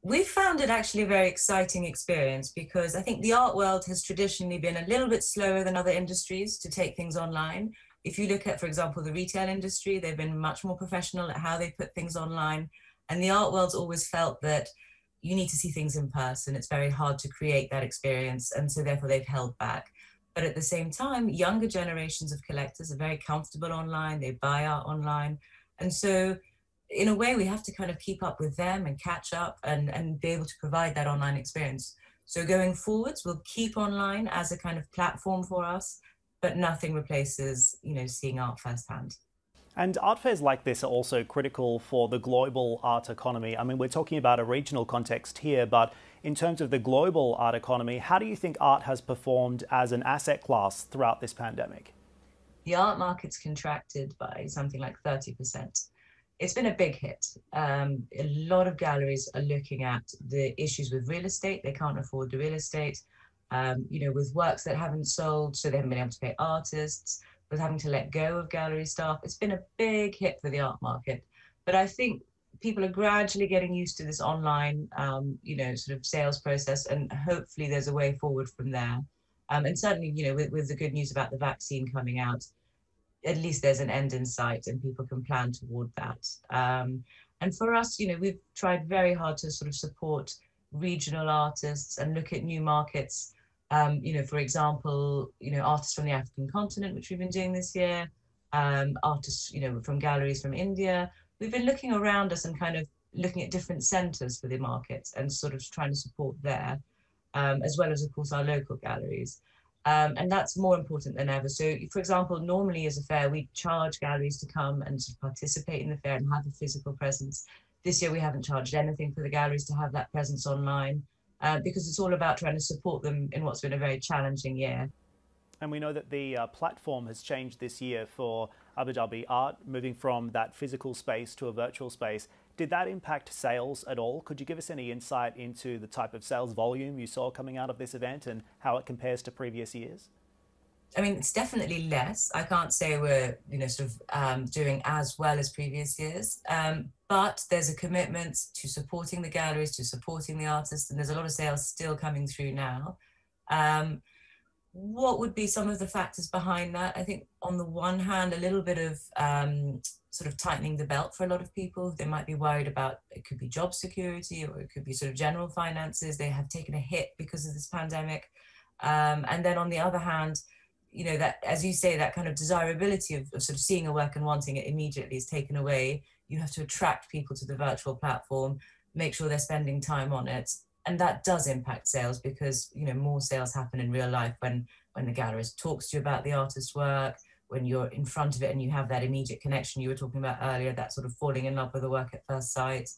We found it actually a very exciting experience because I think the art world has traditionally been a little bit slower than other industries to take things online. If you look at, for example, the retail industry, they've been much more professional at how they put things online. And the art world's always felt that you need to see things in person. It's very hard to create that experience. And so therefore they've held back. But at the same time, younger generations of collectors are very comfortable online. They buy art online. And so in a way, we have to kind of keep up with them and catch up and be able to provide that online experience. So going forwards, we'll keep online as a kind of platform for us, but nothing replaces, seeing art firsthand. And art fairs like this are also critical for the global art economy. I mean, we're talking about a regional context here, but in terms of the global art economy, how do you think art has performed as an asset class throughout this pandemic? The art market's contracted by something like 30%. It's been a big hit. A lot of galleries are looking at the issues with real estate. They can't afford the real estate, with works that haven't sold, so they haven't been able to pay artists, with having to let go of gallery staff. It's been a big hit for the art market. But I think people are gradually getting used to this online, sort of sales process, and hopefully there's a way forward from there. And certainly, with the good news about the vaccine coming out, at least there's an end in sight and people can plan toward that. And for us, we've tried very hard to sort of support regional artists and look at new markets. For example, artists from the African continent, which we've been doing this year, artists, from galleries from India. We've been looking around us and kind of looking at different centers for the markets and sort of trying to support there, as well as, of course, our local galleries. And that's more important than ever. So, for example, normally as a fair, we charge galleries to come and sort of participate in the fair and have a physical presence. This year, we haven't charged anything for the galleries to have that presence online, because it's all about trying to support them in what's been a very challenging year. And we know that the platform has changed this year for Abu Dhabi Art, moving from that physical space to a virtual space. Did that impact sales at all? Could you give us any insight into the type of sales volume you saw coming out of this event and how it compares to previous years? I mean, it's definitely less. I can't say we're, sort of doing as well as previous years, but there's a commitment to supporting the galleries, to supporting the artists, and there's a lot of sales still coming through now. What would be some of the factors behind that? I think on the one hand, a little bit of sort of tightening the belt for a lot of people. They might be worried about, it could be job security or it could be sort of general finances. They have taken a hit because of this pandemic. And then on the other hand, that, as you say, that kind of desirability of sort of seeing a work and wanting it immediately is taken away. You have to attract people to the virtual platform, make sure they're spending time on it. And that does impact sales because, more sales happen in real life when the gallerist talks to you about the artist's work, when you're in front of it and you have that immediate connection you were talking about earlier, that sort of falling in love with the work at first sight.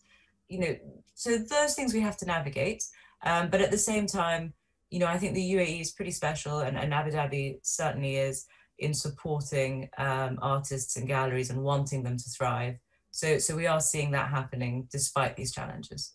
So those things we have to navigate. But at the same time, I think the UAE is pretty special, and Abu Dhabi certainly is, in supporting artists and galleries and wanting them to thrive. So we are seeing that happening despite these challenges.